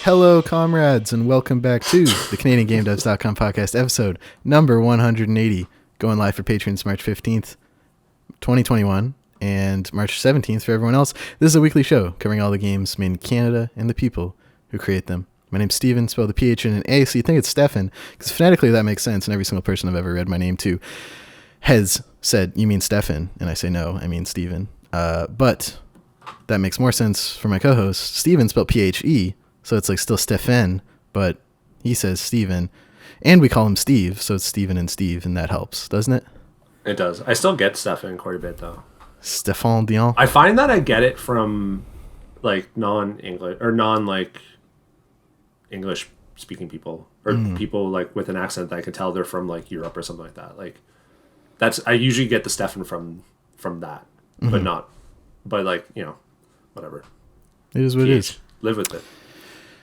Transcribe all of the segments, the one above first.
Hello, comrades, and welcome back to the CanadianGameDevs.com podcast, episode number 180, going live for patrons March 15th, 2021, and March 17th for everyone else. This is a weekly show covering all the games made in Canada and the people who create them. My name's Steven, spelled the PH and an A, so you think it's Stefan, because phonetically that makes sense, and every single person I've ever read my name to has said, you mean Stefan? And I say, no, I mean Steven. But that makes more sense for my co-host, Steven, spelled P-H-E, so it's like still Stefan, but he says Steven, and we call him Steve, so it's Steven and Steve, and that helps, doesn't it? It does. I still get Stefan quite a bit, though. Stefan Dion. I find that I get it from, like, non-English, or non-like, English-speaking people, or people, like, with an accent that I can tell they're from, like, Europe or something like that. Like, I usually get the Stefan from that, but like, you know, whatever. It is what it is. Live with it.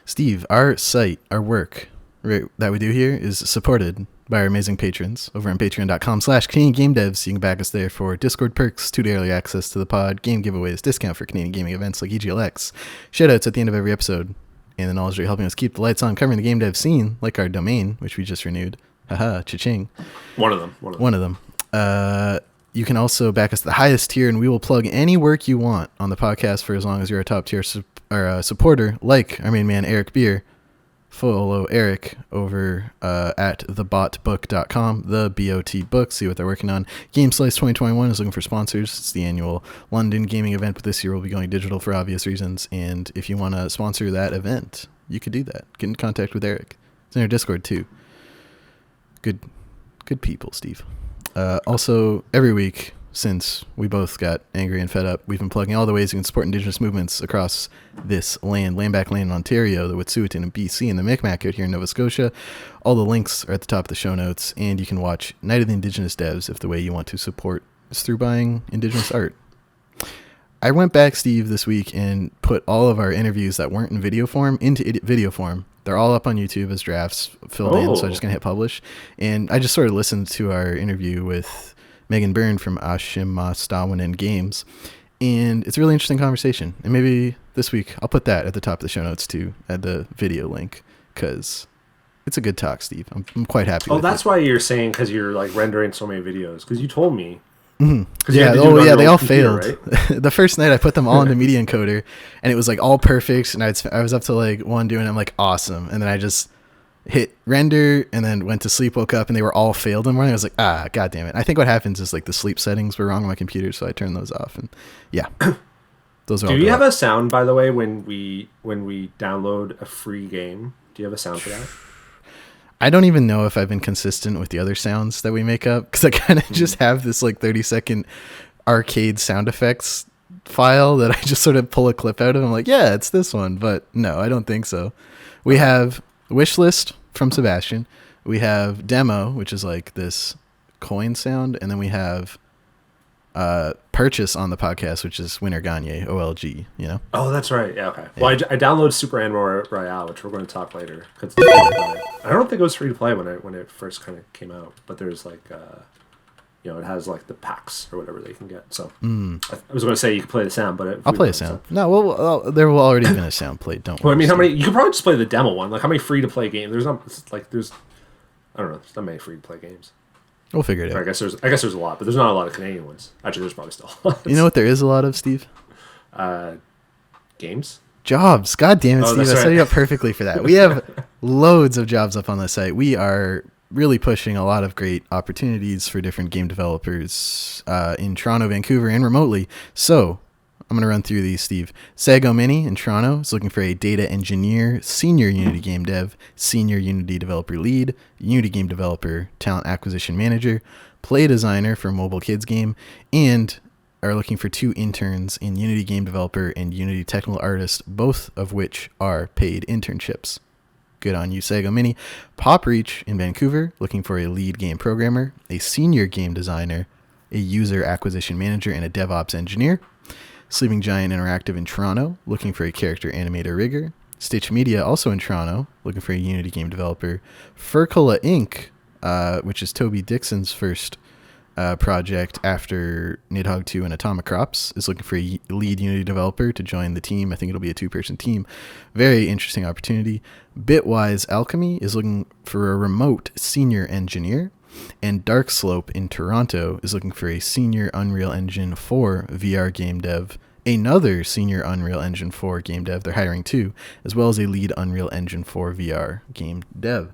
Steve, our site, our work that we do here is supported by our amazing patrons over on patreon.com/CanadianGameDevs. You can back us there for Discord perks, 2-day early access to the pod, game giveaways, discount for Canadian gaming events like EGLX, shoutouts at the end of every episode, and the knowledge that you're helping us keep the lights on covering the game dev scene, like our domain, which we just renewed. Haha, cha-ching. One of them. You can also back us to the highest tier, and we will plug any work you want on the podcast for as long as you're a top tier supporter, like our main man, Eric Beer. Follow Eric over at thebotbook.com, the BOT book, see what they're working on. Game Slice 2021 is looking for sponsors. It's the annual London gaming event, but this year we'll be going digital for obvious reasons. And if you want to sponsor that event, you could do that. Get in contact with Eric. It's in our Discord too. Good people, Steve. Also, every week since we both got angry and fed up, we've been plugging all the ways you can support Indigenous movements across this land-back land in Ontario, the Wet'suwet'en in BC, and the Micmac out here in Nova Scotia. All the links are at the top of the show notes, and you can watch Night of the Indigenous Devs if the way you want to support is through buying Indigenous art. I went back, Steve, this week and put all of our interviews that weren't in video form into video form. They're all up on YouTube as drafts filled in, so I'm just going to hit publish. And I just sort of listened to our interview with Megan Byrne from Ashimastawanen Games, and it's a really interesting conversation. And maybe this week I'll put that at the top of the show notes too, at the video link, because it's a good talk, Steve. I'm quite happy with it. Oh, that's why you're saying, because you're like rendering so many videos, because you told me. Mm-hmm. Yeah, they all failed. Right? The first night I put them all into Media Encoder, and it was like all perfect, and I was up to like one doing it, I'm like, awesome, and then I just hit render and then went to sleep, woke up, and they were all failed in the morning. I was like, god damn it. I think what happens is like the sleep settings were wrong on my computer, so I turned those off, and yeah. Those are all. Do you have a sound, by the way, when we download a free game? Do you have a sound for that? I don't even know if I've been consistent with the other sounds that we make up, because I kind of just have this like 30-second arcade sound effects file that I just sort of pull a clip out of. I'm like, yeah, it's this one, but no, I don't think so. We have wish list from Sebastian. We have demo, which is like this coin sound, and then we have purchase on the podcast, which is Winner Gagne, OLG, you know? Oh, that's right. Yeah, okay. Well, I downloaded Super Animal Royale, which we're going to talk later. I don't think it was free to play when it first kind of came out, but there's like, it has like the packs or whatever they can get. So I was going to say you can play the sound, but I'll play a sound. No, well, there will already been a sound played. Don't worry. Well, I mean, how many? You could probably just play the demo one. Like, how many free to play games? I don't know. There's not many free to play games. We'll figure it out. I guess there's a lot, but there's not a lot of Canadian ones. Actually, there's probably still a lot. You know what there is a lot of, Steve? Games? Jobs. God damn it, Steve. I Right. set you up perfectly for that. We have loads of jobs up on the site. We are really pushing a lot of great opportunities for different game developers in Toronto, Vancouver, and remotely. So I'm going to run through these, Steve. Sago Mini in Toronto is looking for a data engineer, senior Unity game dev, senior Unity developer lead, Unity game developer, talent acquisition manager, play designer for mobile kids game, and are looking for 2 interns in Unity game developer and Unity technical artist, both of which are paid internships. Good on you, Sago Mini. Pop Reach in Vancouver, looking for a lead game programmer, a senior game designer, a user acquisition manager, and a DevOps engineer. Sleeping Giant Interactive in Toronto, looking for a character animator rigger. Stitch Media, also in Toronto, looking for a Unity game developer. Furcola Inc., which is Toby Dixon's first project after Nidhogg 2 and Atomic Crops, is looking for a lead Unity developer to join the team. I think it'll be a 2-person team. Very interesting opportunity. Bitwise Alchemy is looking for a remote senior engineer. And Dark Slope in Toronto is looking for a senior Unreal Engine 4 VR game dev. Another senior Unreal Engine 4 game dev, they're hiring 2, as well as a lead Unreal Engine 4 VR game dev.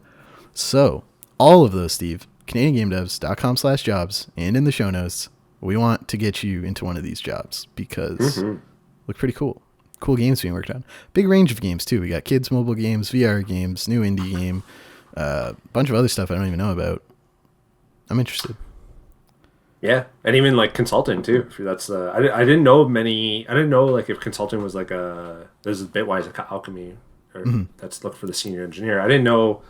So, all of those, Steve, CanadianGameDevs.com/jobs, and in the show notes, we want to get you into one of these jobs because look pretty cool. Cool games being worked on. Big range of games, too. We got kids mobile games, VR games, new indie game, bunch of other stuff I don't even know about. I'm interested. Yeah, and even like consulting too. That's I didn't know many. I didn't know like if consulting was like there's a Bitwise Alchemy or that's look for the senior engineer. I didn't know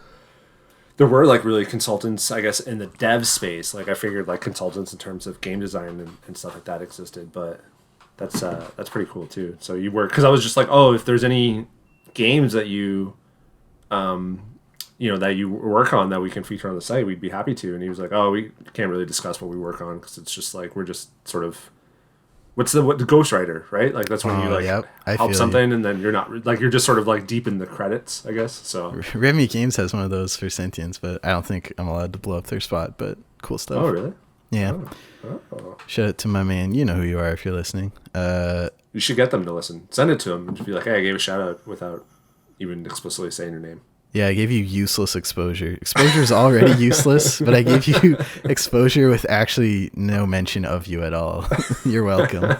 there were like really consultants. I guess in the dev space, like I figured like consultants in terms of game design and stuff like that existed. But that's pretty cool too. So you work because I was just like, oh, if there's any games that you that you work on that we can feature on the site, we'd be happy to. And he was like, oh, we can't really discuss what we work on because it's just like we're just sort of the ghostwriter, right? Like that's when you like help something and then you're not like you're just sort of like deep in the credits, I guess. So Remy Games has one of those for Sentience, but I don't think I'm allowed to blow up their spot. But cool stuff. Oh really? Yeah. Oh. Shout out to my man. You know who you are if you're listening. You should get them to listen. Send it to them and just be like, hey, I gave a shout out without even explicitly saying your name. Yeah, I gave you useless exposure. Exposure is already useless, but I gave you exposure with actually no mention of you at all. You're welcome.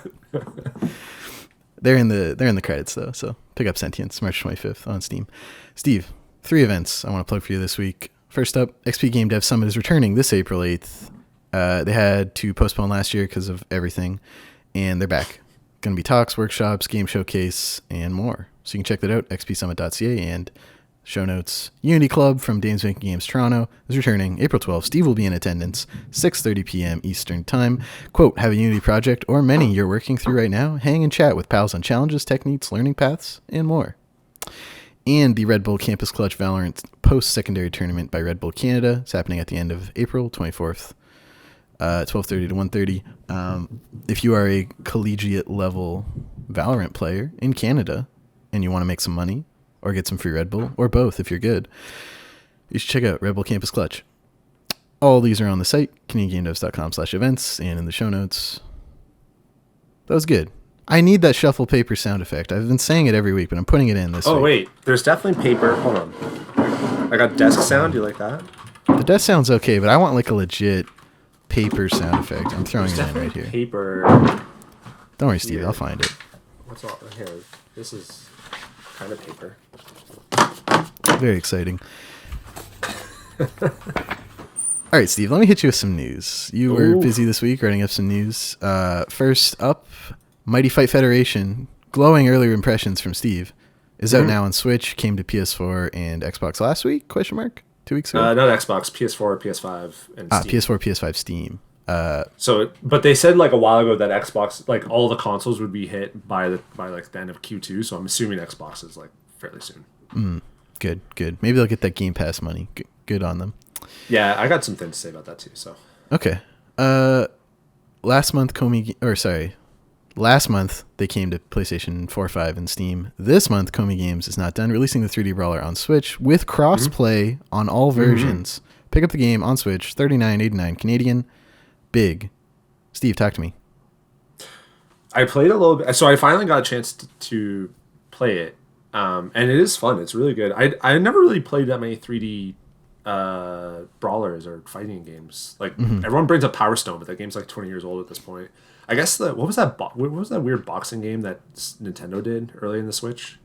They're in the credits though, so pick up Sentience March 25th on Steam. Steve, 3 events I want to plug for you this week. First up, XP Game Dev Summit is returning this April 8th. They had to postpone last year because of everything, and they're back. Going to be talks, workshops, game showcase, and more. So you can check that out, xpsummit.ca, and show notes. Unity Club from Dames Making Games Toronto is returning April 12th. Steve will be in attendance, 6:30 p.m. Eastern Time. Quote, have a Unity project or many you're working through right now? Hang and chat with pals on challenges, techniques, learning paths, and more. And the Red Bull Campus Clutch Valorant post-secondary tournament by Red Bull Canada is happening at the end of April 24th, 12:30 to 1:30. If you are a collegiate level Valorant player in Canada and you want to make some money, or get some free Red Bull, or both if you're good, you should check out Red Bull Campus Clutch. All these are on the site, CanadianGameDevs.com/events, and in the show notes. That was good. I need that shuffle paper sound effect. I've been saying it every week, but I'm putting it in this week. Oh, wait. There's definitely paper. Hold on. I got desk sound. Do you like that? The desk sound's okay, but I want like a legit paper sound effect. I'm throwing it in right here. Paper. Don't worry, Steve. I'll find it. What's all here? This is kind of paper. Very exciting. All right, Steve, let me hit you with some news. You were busy this week writing up some news. First up, Mighty Fight Federation. Glowing earlier impressions from Steve. Is out now on Switch, came to PS4 and Xbox last week, ? 2 weeks ago? Not Xbox, PS4, PS5, and Steam. PS4, PS5, Steam. But they said like a while ago that Xbox, like all the consoles would be hit by like the end of Q2, so I'm assuming Xbox is like fairly soon. Good. Maybe they'll get that Game Pass money. Good on them. Yeah, I got some things to say about that too. So okay. Last month they came to PlayStation 4, 5, and Steam. This month, Komi Games is not done, releasing the 3D Brawler on Switch with crossplay on all versions. Pick up the game on Switch, $39.89 Canadian. Big. Steve, talk to me. I played a little bit, so I finally got a chance to play it. And it is fun. It's really good. I never really played that many 3D brawlers or fighting games. Like everyone brings up Power Stone, but that game's like 20 years old at this point. I guess what was that weird boxing game that Nintendo did early in the Switch?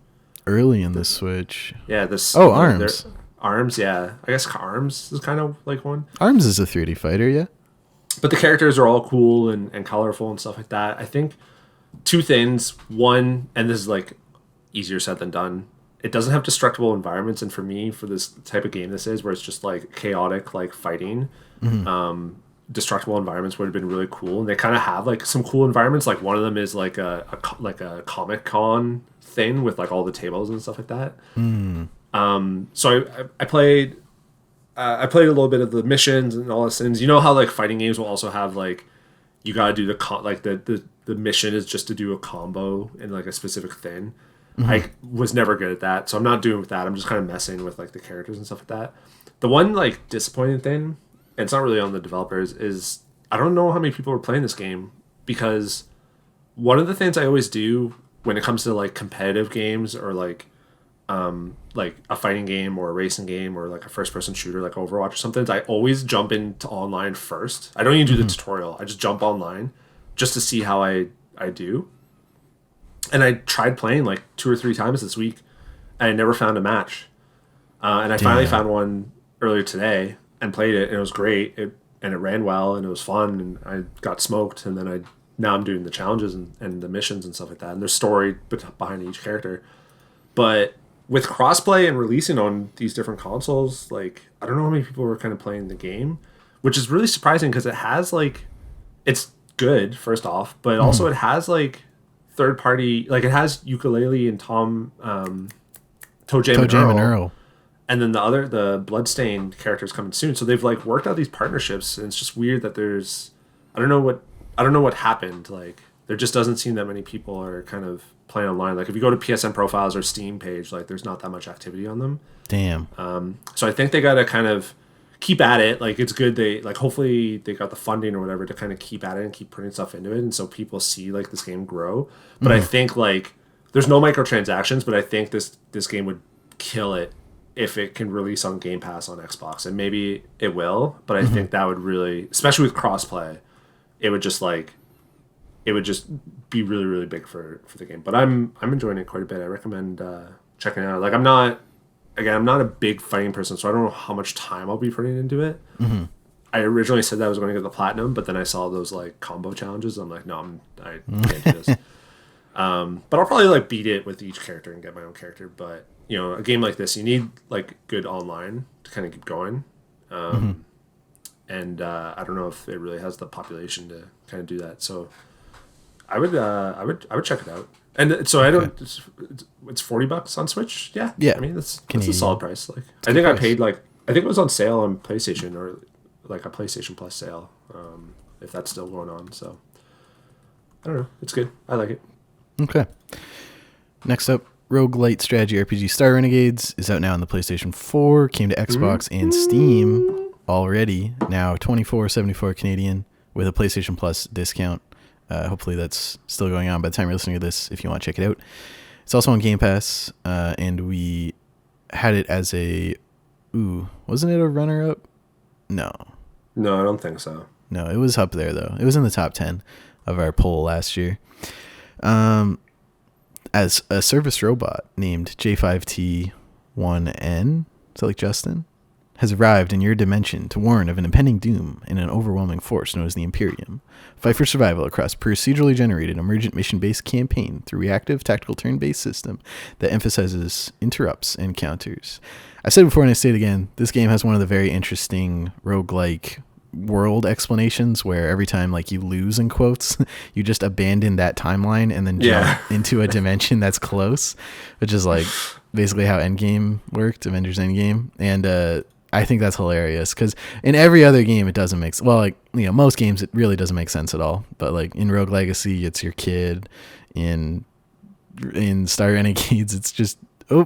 Early in the Switch. Yeah, this. Oh, Arms. Arms, yeah. I guess Arms is kind of like one. Arms is a 3D fighter, yeah. But the characters are all cool and colorful and stuff like that. I think 2 things. One, and this is like easier said than done, it doesn't have destructible environments, and for me, for this type of game this is, where it's just like chaotic like fighting, destructible environments would have been really cool. And they kind of have like some cool environments. Like one of them is like a Comic Con thing with like all the tables and stuff like that. So I played I played a little bit of the missions and all those things. You know how like fighting games will also have like you gotta do the mission is just to do a combo in like a specific thing. I was never good at that, so I'm not doing with that. I'm just kind of messing with like the characters and stuff like that. The one like disappointing thing, and it's not really on the developers, is I don't know how many people are playing this game because one of the things I always do when it comes to like competitive games or like a fighting game or a racing game or like a first person shooter like Overwatch or something, is I always jump into online first. I don't even do the tutorial. I just jump online just to see how I do. And I tried playing like 2 or 3 times this week and I never found a match. And I finally found one earlier today and played it and it was great. It ran well and it was fun and I got smoked and then now I'm doing the challenges and the missions and stuff like that. And there's story behind each character. But with crossplay and releasing on these different consoles, like I don't know how many people are kind of playing the game, which is really surprising because it has like it's good first off, but also it has like third party, like it has Ukulele and Toe Jam and Earl. And then the Bloodstained characters coming soon. So they've like worked out these partnerships, and it's just weird that there's I don't know what happened. Like there just doesn't seem that many people are kind of playing online. Like if you go to PSN profiles or Steam page, like there's not that much activity on them. Damn. So I think they got to kind of keep at it. Like it's good they like hopefully they got the funding or whatever to kind of keep at it and keep putting stuff into it, and so people see like this game grow. But I think like there's no microtransactions, but I think this game would kill it if it can release on Game Pass on Xbox, and maybe it will. But I think that would really, especially with crossplay, it would just be really really big for the game. But I'm enjoying it quite a bit. I recommend checking it out. Like I'm not a big fighting person, so I don't know how much time I'll be putting into it. I originally said that I was going to get the platinum, but then I saw those like combo challenges. I'm like, no, I can't do this. But I'll probably like beat it with each character and get my own character. But you know, a game like this, you need like good online to kind of keep going. And I don't know if it really has the population to kind of do that. So I would check it out. And so I don't. It's $40 on Switch. Yeah. I mean that's a solid price. Like I think I paid I think it was on sale on PlayStation or like a PlayStation Plus sale. If that's still going on. So I don't know. It's good. I like it. Okay. Next up, roguelite strategy RPG Star Renegades is out now on the PlayStation 4. Came to Xbox and Steam already. Now $24.74 Canadian with a PlayStation Plus discount. Hopefully that's still going on by the time you're listening to this if you want to check it out. It's also on Game Pass, and we had it as wasn't it a runner-up? No, I don't think so. No, it was up there, though. It was in the top 10 of our poll last year. As a service robot named J5T1N, so like Justin, has arrived in your dimension to warn of an impending doom in an overwhelming force known as the Imperium. Fight for survival across procedurally generated emergent mission-based campaign through reactive tactical turn-based system that emphasizes interrupts and counters. I said before and I say it again, this game has one of the very interesting roguelike world explanations where every time like you lose in quotes, you just abandon that timeline and then jump into a dimension that's close, which is like basically how Endgame worked, Avengers Endgame. And I think that's hilarious because in every other game it doesn't make most games it really doesn't make sense at all, but like in Rogue Legacy it's your kid, in Star Renegades it's just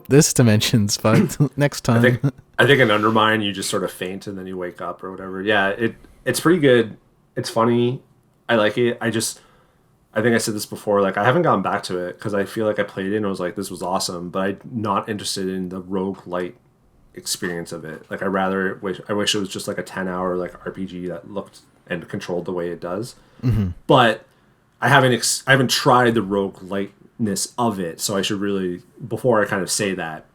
this dimension's fucked. Next time. I think in Undermine you just sort of faint and then you wake up or whatever. Yeah, it's pretty good. It's funny. I like it. I think I said this before. Like I haven't gone back to it because I feel like I played it and I was like, this was awesome, but I'm not interested in the roguelite experience of it. Like I wish it was just like a 10-hour like RPG that looked and controlled the way it does. But I haven't tried the rogueliteness of it, so I should really, before I kind of say that,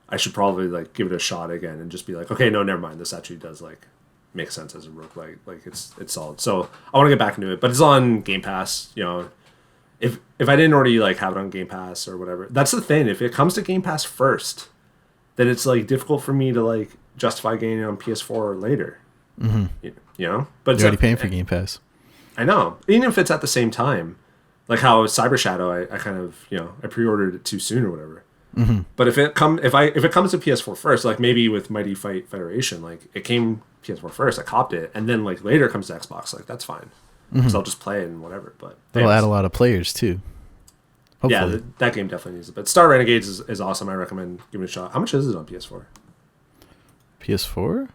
I should probably like give it a shot again and just be like, okay, no, never mind. This actually does like make sense as a roguelike. Like it's solid. So I want to get back into it, but it's on Game Pass. You know, if I didn't already like have it on Game Pass or whatever, that's the thing. If it comes to Game Pass first, then it's like difficult for me to like justify getting it on PS4 or later. You know, but you're already paying for Game Pass. I know, even if it's at the same time, like how Cyber Shadow, I kind of I pre-ordered it too soon or whatever. But if it comes to PS4 first, like maybe with Mighty Fight Federation, like it came PS4 first, I copped it, and then like later comes to Xbox, like that's fine, because I'll just play it and whatever. But It'll add a lot of players too. Hopefully. Yeah, that game definitely needs it. But Star Renegades is awesome. I recommend giving it a shot. How much is it on PS4? PS4?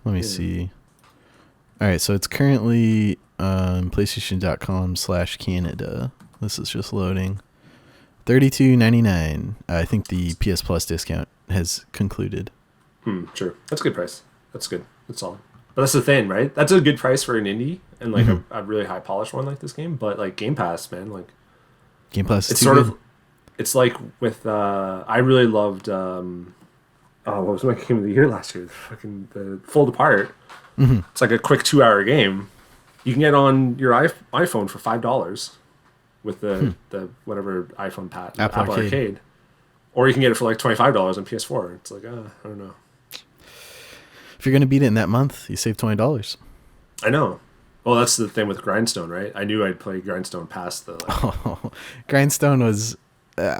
Let me see. All right, so it's currently on PlayStation.com/Canada. This is just loading. $32.99. I think the PS Plus discount has concluded. Sure. That's a good price. That's good. That's solid. But that's the thing, right? That's a good price for an indie and like a really high polished one like this game. But like Game Pass, man, like Game Pass. It's sort of. It's like with. I really loved. What was my game of the year last year? The Fold Apart. It's like a quick 2-hour game. You can get on your iPhone for $5 with the whatever iPhone Apple Arcade, or you can get it for like $25 on PS4. It's like I don't know. If you're gonna beat it in that month, you save $20. I know. Well, that's the thing with Grindstone, right? I knew I'd play Grindstone past the. Grindstone was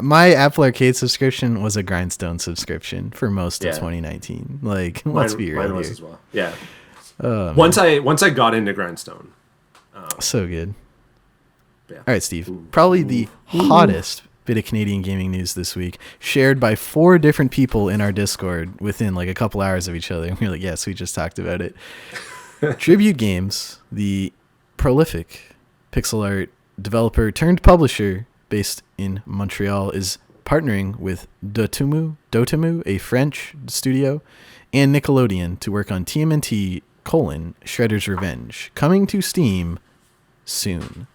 my Apple Arcade subscription was a Grindstone subscription for most of 2019. Like, let's be real. Mine was as well. Yeah. Once I got into Grindstone. So good. Yeah. All right, Steve. Probably the hottest bit of Canadian gaming news this week, shared by 4 different people in our Discord within like a couple hours of each other. And we're like, yes, we just talked about it. Tribute Games, the prolific pixel art developer turned publisher based in Montreal, is partnering with Dotemu, a French studio, and Nickelodeon to work on TMNT: Shredder's Revenge, coming to Steam soon.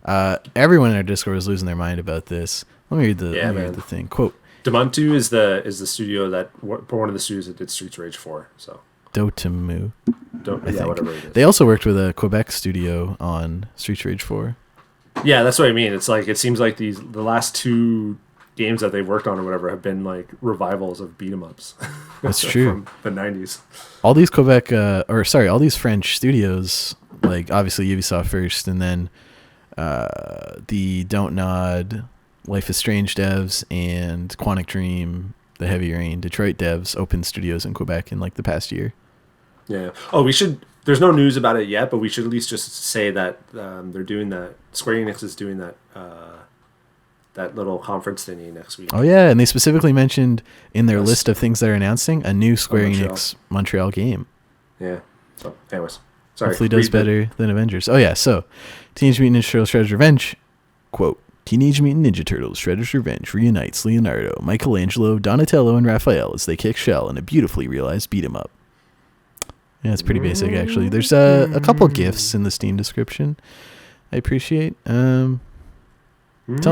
Everyone in our Discord was losing their mind about this. Let me read the thing. Quote: Demuntu is the studio one of the studios that did Streets Rage 4. So Dotemu. Whatever it is. They also worked with a Quebec studio on Streets Rage 4. Yeah, that's what I mean. It's like it seems like the last 2 games that they've worked on or whatever have been like revivals of beat 'em ups. That's true. From the 90s. All these all these French studios, like obviously Ubisoft first, and then the Don't Nod, Life is Strange devs, and Quantic Dream, the Heavy Rain, Detroit devs opened studios in Quebec in like the past year. Yeah. Oh, we should. There's no news about it yet, but we should at least just say that they're doing that. Square Enix is doing that that little conference thingy next week. Oh yeah, and they specifically mentioned in their list of things they're announcing a new Square Enix Montreal game. Yeah. So, anyways, sorry. Hopefully, does better than Avengers. Oh yeah. So, Teenage Mutant Ninja Turtles: Shredder's Revenge. Quote: Teenage Mutant Ninja Turtles: Shredder's Revenge reunites Leonardo, Michelangelo, Donatello, and Raphael as they kick shell in a beautifully realized beat 'em up. Yeah, it's pretty basic, actually. There's a couple GIFs in the Steam description I appreciate. Tell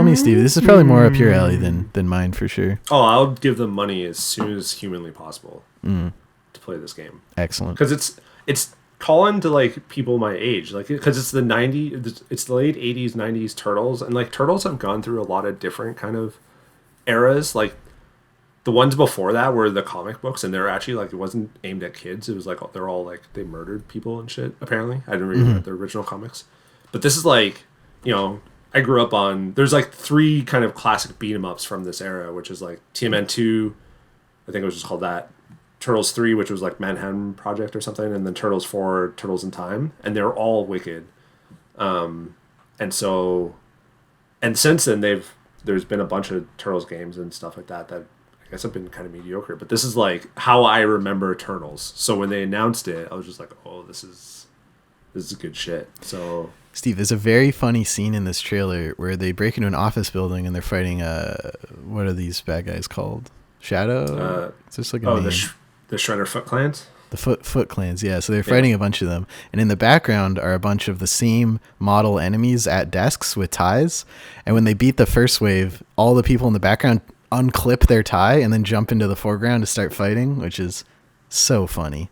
me, Steve, this is probably more up your alley than mine for sure. Oh, I'll give them money as soon as humanly possible to play this game. Excellent. Because it's calling to like people my age, like because it's the late 80s, 90s Turtles, and like Turtles have gone through a lot of different kind of eras. Like the ones before that were the comic books, and they're actually like it wasn't aimed at kids. It was like they're all like they murdered people and shit. Apparently, I didn't read the original comics, but this is like I grew up on. There's like 3 kind of classic beat 'em ups from this era, which is like TMNT, I think it was just called that. Turtles 3, which was like Manhattan Project or something, and then Turtles 4, Turtles in Time, and they're all wicked. And since then there's been a bunch of Turtles games and stuff like that I guess have been kind of mediocre. But this is like how I remember Turtles. So when they announced it, I was just like, oh, this is good shit. So Steve, there's a very funny scene in this trailer where they break into an office building and they're fighting what are these bad guys called? Shadow? It's just like a name. The Shredder Foot Clans? The Foot Clans, yeah. So they're fighting a bunch of them. And in the background are a bunch of the same model enemies at desks with ties. And when they beat the first wave, all the people in the background unclip their tie and then jump into the foreground to start fighting, which is so funny.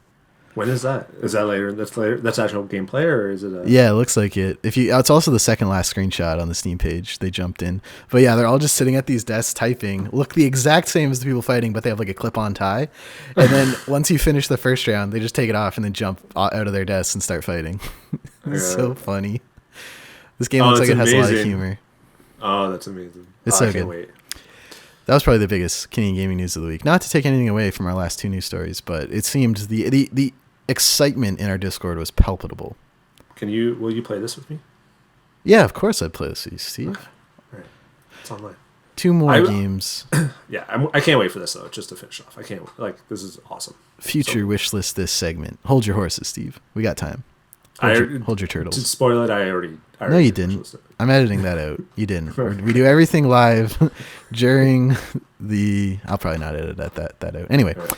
When is that? Is that later? That's later. That's actual gameplay, or is it? Yeah, it looks like it. It's also the second last screenshot on the Steam page. They jumped in, but yeah, they're all just sitting at these desks typing. Look the exact same as the people fighting, but they have like a clip-on tie. And then once you finish the first round, they just take it off and then jump out of their desks and start fighting. It's so funny. This game looks like it has a lot of humor. Oh, that's amazing. It's so I can't good. Wait. That was probably the biggest Canadian gaming news of the week. Not to take anything away from our last two news stories, but it seemed the excitement in our Discord was palpable. Will you play this with me? Yeah, of course I'd play this with you, Steve. Okay. All right. It's online. 2 more games. Yeah, I can't wait for this, though, just to finish off. I can't, this is awesome. Future wish list this segment. Hold your horses, Steve. We got time. Hold your turtles. To spoil it, I already no, you didn't. I'm editing that out. You didn't. We do everything live during the... I'll probably not edit that out. Anyway, right.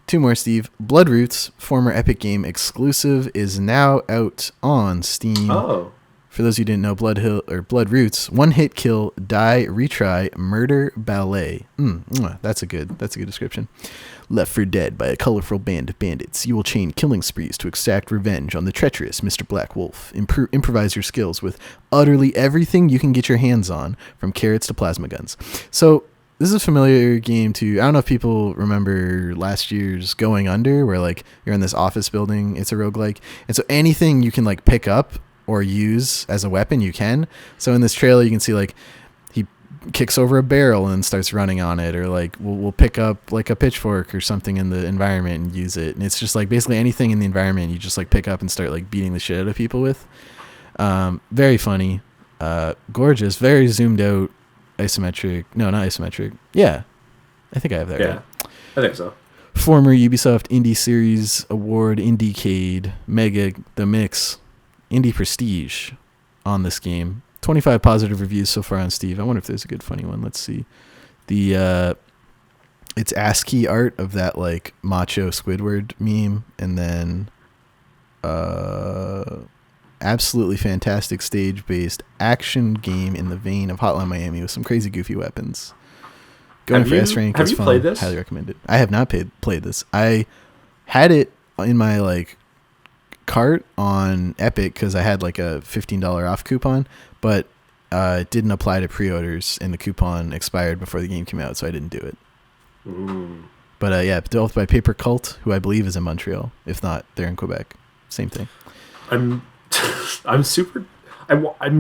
2 more, Steve. Bloodroots, former Epic Game exclusive, is now out on Steam. Oh. For those who didn't know, Bloodroots, one hit kill, die, retry, murder, ballet. That's a good description. Left for dead by a colorful band of bandits, you will chain killing sprees to exact revenge on the treacherous Mr. Black Wolf. Improvise your skills with utterly everything you can get your hands on, from carrots to plasma guns. So this is a familiar game to... I don't know if people remember last year's Going Under, where like you're in this office building. It's a roguelike, and so anything you can like pick up or use as a weapon, you can. So in this trailer, you can see like he kicks over a barrel and starts running on it, or like we'll pick up like a pitchfork or something in the environment and use it. And it's just like basically anything in the environment you just like pick up and start like beating the shit out of people with. Very funny, gorgeous, very zoomed out, isometric. No, not isometric. Yeah, I think I have that right. I think so. Former Ubisoft Indie Series Award, Indiecade, Mega, The Mix, Indie Prestige on this game. 25 positive reviews so far on Steve. I wonder if there's a good funny one. Let's see. It's ASCII art of that like macho Squidward meme, and then absolutely fantastic stage-based action game in the vein of Hotline Miami with some crazy goofy weapons. Going for S rank is fun. Played this? Highly recommended. I have not played this. I had it in my like cart on Epic because I had like a $15 off coupon, but it didn't apply to pre-orders, and the coupon expired before the game came out, so I didn't do it. But yeah, developed by Paper Cult, who I believe is in Montreal. If not, they're in Quebec. Same thing. I'm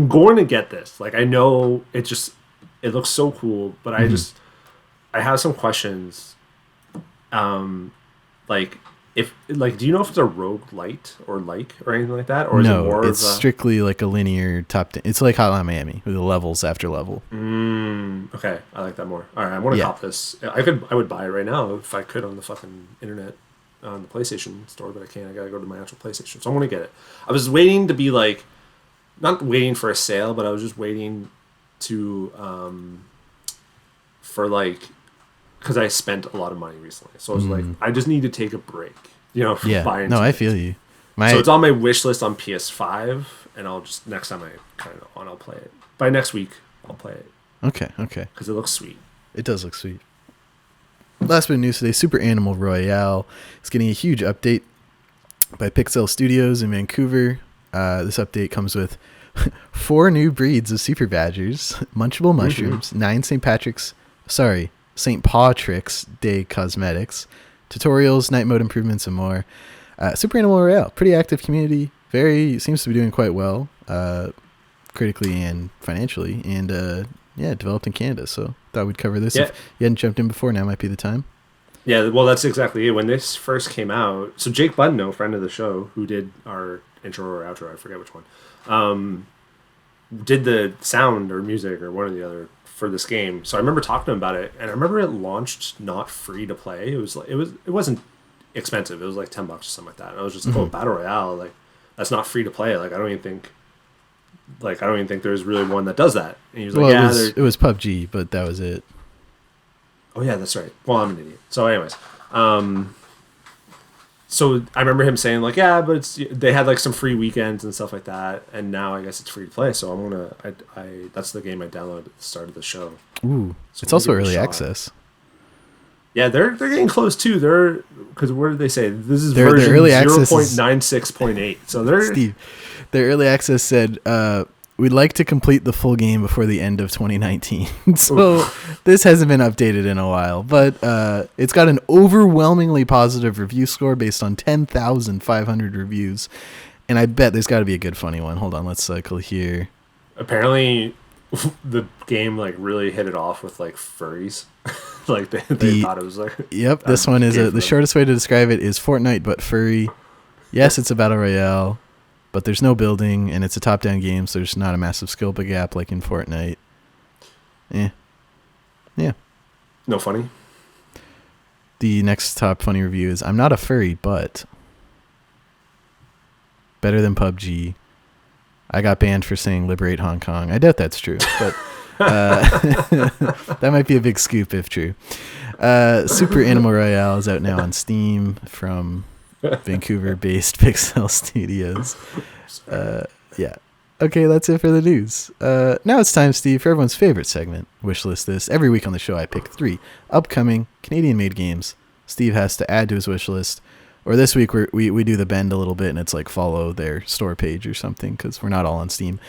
going to get this. Like, I know it looks so cool, but I have some questions. Do you know if it's a roguelite or anything like that, or is it more? No, it's strictly like a linear top. It's like Hotline Miami with the levels after level. Okay, I like that more. All right, I want to cop this. I would buy it right now if I could on the fucking internet, on the PlayStation store, but I can't. I gotta go to my actual PlayStation, so I'm gonna get it. I was waiting to be like, not waiting for a sale, but I was just waiting to for like. Because I spent a lot of money recently. So I was like, I just need to take a break, from buying. No, I feel you. So it's on my wish list on PS5, and I'll just, next time I kind of on, I'll play it. By next week, I'll play it. Okay. Because it looks sweet. It does look sweet. Last bit of news today, Super Animal Royale is getting a huge update by Pixel Studios in Vancouver. This update comes with 4 new breeds of super badgers, munchable mushrooms, 9 St. Patrick's Day cosmetics, tutorials, night mode improvements, and more. Super Animal Royale, pretty active community. Seems to be doing quite well, critically and financially, and developed in Canada. So thought we'd cover this. If you hadn't jumped in before, now might be the time. Yeah, well, that's exactly it. When this first came out, so Jake Budno, friend of the show, who did our intro or outro, I forget which one, did the sound or music or one or the other for this game. So I remember talking to him about it, and I remember it launched not free to play. It wasn't expensive. It was like $10 or something like that. And I was just like, Battle Royale, like that's not free to play. Like I don't even think there's really one that does that. And he was like, it was PUBG, but that was it. Oh yeah, that's right. Well, I'm an idiot. So anyways, so I remember him saying like, but they had like some free weekends and stuff like that, and now I guess it's free to play. So that's the game I downloaded at the start of the show. Ooh, so it's also early access. Yeah, they're getting close too. Because what did they say? This is version 0.96.8. So their early access said, we'd like to complete the full game before the end of 2019. So this hasn't been updated in a while, but it's got an overwhelmingly positive review score based on 10,500 reviews. And I bet there's got to be a good funny one. Hold on, let's cycle here. Apparently, the game like really hit it off with like furries. Like they The thought it was like Yep, a this one is game for the them. shortest way to describe it is Fortnite but furry. Yes, it's a battle royale, but there's no building and it's a top-down game, so there's not a massive skill gap like in Fortnite. Yeah. No funny. The next top funny review is I'm not a furry, but better than PUBG. I got banned for saying liberate Hong Kong. I doubt that's true, but that might be a big scoop if true. Super Animal Royale is out now on Steam from Vancouver-based Pixel Studios. Yeah. Okay, that's it for the news. Now it's time, Steve, for everyone's favorite segment, Wishlist This. Every week on the show, I pick 3 upcoming Canadian-made games Steve has to add to his wish list. Or this week, we do the bend a little bit, and it's like follow their store page or something, because we're not all on Steam.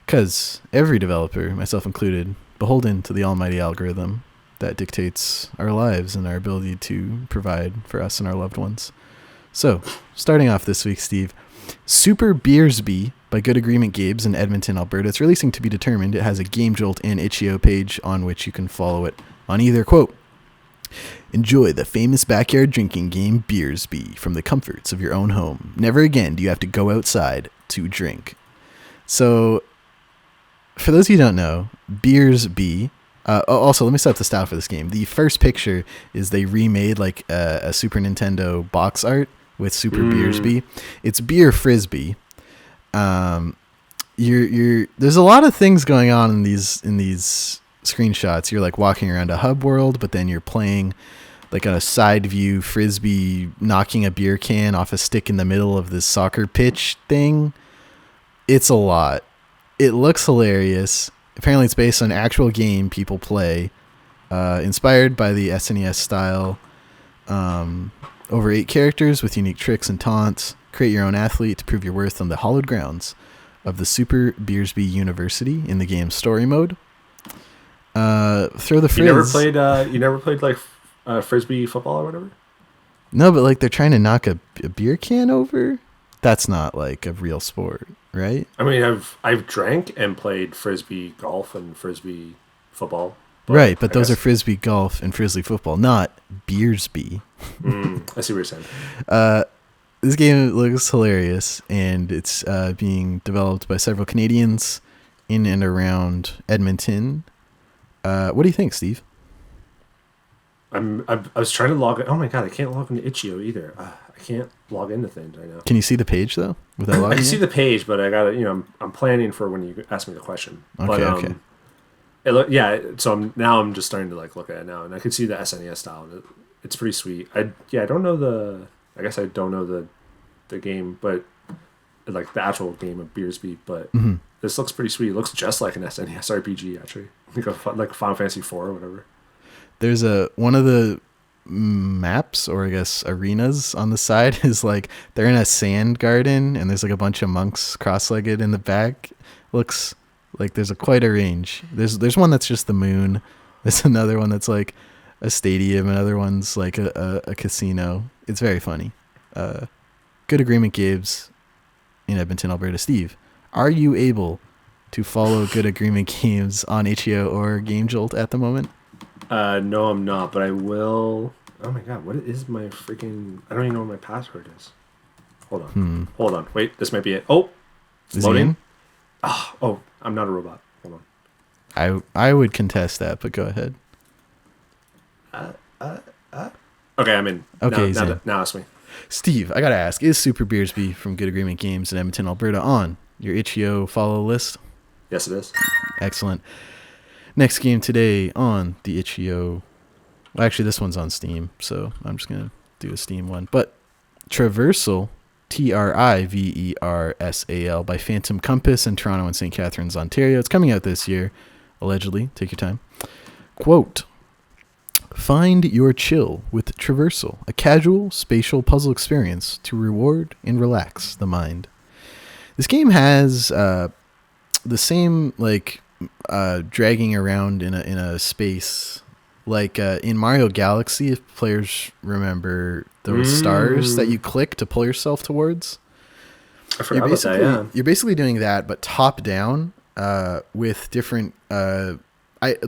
Because every developer, myself included, beholden to the almighty algorithm that dictates our lives and our ability to provide for us and our loved ones. So, starting off this week, Steve, Super Beersby by Good Agreement Games in Edmonton, Alberta. It's releasing to be determined. It has a Game Jolt and itch.io page on which you can follow it on either. Quote, enjoy the famous backyard drinking game Beersby from the comforts of your own home. Never again do you have to go outside to drink. So, for those of you who don't know, Beersby... also, let me set up the style for this game. The first picture is they remade like a Super Nintendo box art with Super Beersby. It's beer frisbee. There's a lot of things going on in these screenshots. You're like walking around a hub world, but then you're playing like a side view frisbee, knocking a beer can off a stick in the middle of this soccer pitch thing. It's a lot. It looks hilarious. Apparently it's based on an actual game people play, inspired by the SNES style. Over 8 characters with unique tricks and taunts. Create your own athlete to prove your worth on the hallowed grounds of the Super Beersby University in the game's story mode. Throw the frizz. You never played like frisbee football or whatever? No, but like they're trying to knock a beer can over. That's not like a real sport, right? I mean, I've drank and played frisbee golf and frisbee football. Right, but those are frisbee golf and frisbee football, not Beersby. I see what you're saying. This game looks hilarious, and it's being developed by several Canadians in and around Edmonton. What do you think, Steve? I was trying to log in. Oh my god, I can't log into itch.io either. I can't log into things right now. Can you see the page though? Without logging I can see the page, but I gotta, I'm planning for when you ask me the question. Okay. So I'm just starting to like look at it now, and I can see the SNES style. It's pretty sweet. I don't know I guess I don't know the game, but like the actual game of Beersby. But this looks pretty sweet. It looks just like an SNES RPG actually, like Final Fantasy IV or whatever. There's one of the maps, or I guess arenas on the side is like they're in a sand garden, and there's like a bunch of monks cross-legged in the back. Looks like there's quite a range. There's one that's just the moon. There's another one that's like a stadium. Another one's like a casino. It's very funny. Good Agreement Games in Edmonton, Alberta. Steve, are you able to follow Good Agreement Games on itch.io or Game Jolt at the moment? No, I'm not, but I will. Oh my god, what is my freaking... I don't even know what my password is. Hold on. Wait, this might be it. Oh, Is loading. Oh, I'm not a robot. Hold on. I would contest that, but go ahead. Okay, I'm in. Okay, now ask me. Steve, I gotta ask, is Super Beersby from Good Agreement Games in Edmonton, Alberta on your itch.io follow list? Yes, it is. Excellent. Next game today on the itch.io. Well, actually, this one's on Steam, so I'm just going to do a Steam one. But Traversal, Triversal, by Phantom Compass in Toronto and St. Catharines, Ontario. It's coming out this year, allegedly. Take your time. Quote, find your chill with Traversal, a casual spatial puzzle experience to reward and relax the mind. This game has the same, like, dragging around in a space like in Mario Galaxy, if players remember those stars that you click to pull yourself towards. I forgot about that, yeah. You're basically doing that, but top down, with different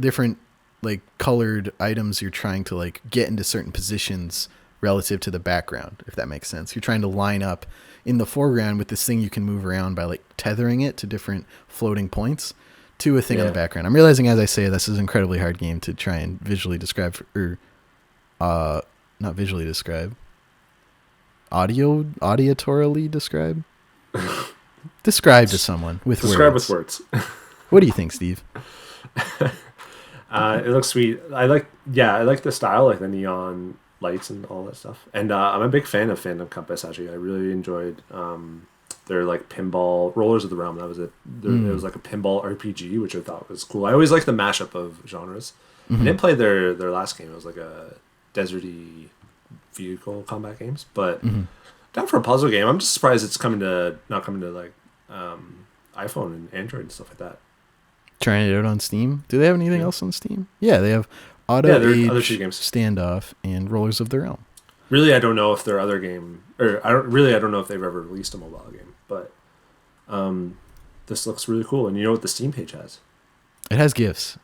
different like colored items. You're trying to like get into certain positions relative to the background, if that makes sense. You're trying to line up in the foreground with this thing you can move around by like tethering it to different floating points to a thing in the background. I'm realizing as I say this is an incredibly hard game to try and visually describe, not visually describe, auditorily describe. Describe to someone with describe words. with words. What do you think, Steve? It looks sweet. I like the style, like the neon lights and all that stuff. And I'm a big fan of Phantom Compass. Actually, I really enjoyed their like pinball Rollers of the Realm. That was it. It was like a pinball RPG, which I thought was cool. I always like the mashup of genres. I didn't play their last game. It was like a deserty vehicle combat games, but down for a puzzle game. I'm just surprised it's not coming to like iPhone and Android and stuff like that. Trying it out on Steam. Do they have anything else on Steam? Yeah, they have Auto Age, other two games. Standoff, and Rollers of the Realm. Really, I don't know if their other game, or I don't know if they've ever released a mobile game, but this looks really cool. And you know what the Steam page has? It has GIFs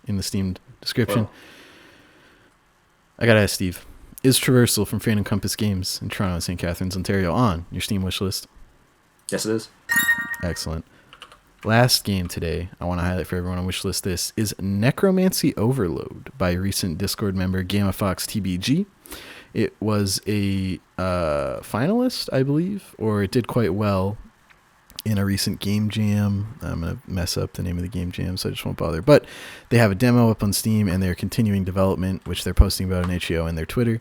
in the Steam description. Wow. I gotta ask Steve, is Traversal from Phantom Compass Games in Toronto and St. Catharines, Ontario on your Steam wish list? Yes, it is. Excellent. Last game today I want to highlight for everyone on wish list this is Necromancy Overload by recent Discord member Gamma Fox TBG. It was a finalist, I believe, or it did quite well in a recent game jam. I'm going to mess up the name of the game jam, so I just won't bother. But they have a demo up on Steam, and they're continuing development, which they're posting about on HEO and their Twitter.